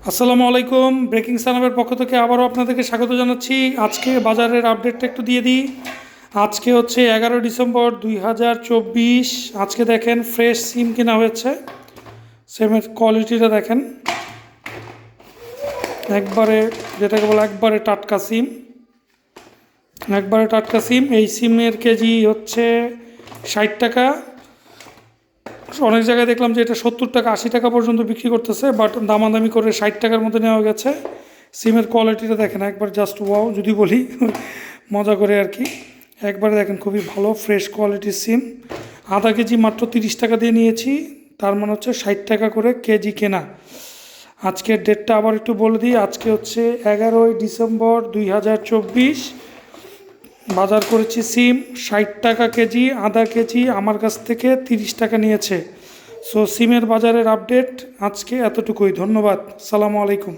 আসসালামু আলাইকুম। ব্রেকিং সানামের পক্ষ থেকে আবারও আপনাদেরকে স্বাগত জানাচ্ছি। আজকে বাজারের আপডেটটা একটু দিয়ে দিই। আজকে হচ্ছে 11 ডিসেম্বর 2024। আজকে দেখেন ফ্রেশ সিম কেনা হয়েছে। সিমের কোয়ালিটিটা দেখেন, একবারে যেটাকে বলে একবারে টাটকা সিম, একবারে টাটকা সিম। এই সিমের কেজি হচ্ছে 60 টাকা। অনেক জায়গায় দেখলাম যে এটা 70 টাকা 80 টাকা পর্যন্ত বিক্রি করতেছে, বাট দামাদামি করে 60 টাকার মধ্যে নেওয়া গেছে। সিমের কোয়ালিটিটা দেখেন একবার, জাস্ট ওয়াও যদি বলি মজা করে আর কি। একবারে দেখেন খুবই ভালো ফ্রেশ কোয়ালিটির সিম। আধা কেজি মাত্র 30 টাকা দিয়ে নিয়েছি, তার মানে হচ্ছে 60 টাকা করে কেজি কেনা। আজকের ডেটটা আবার একটু বলে দিই, আজকে হচ্ছে 11 ডিসেম্বর 2024। বাজার করেছি সিম 60 টাকা কেজি, আধা কেজি আমার কাছ থেকে 30 টাকা নিয়েছে। সো সিমের বাজারের আপডেট আজকে এতটুকুই। ধন্যবাদ। সালামু আলাইকুম।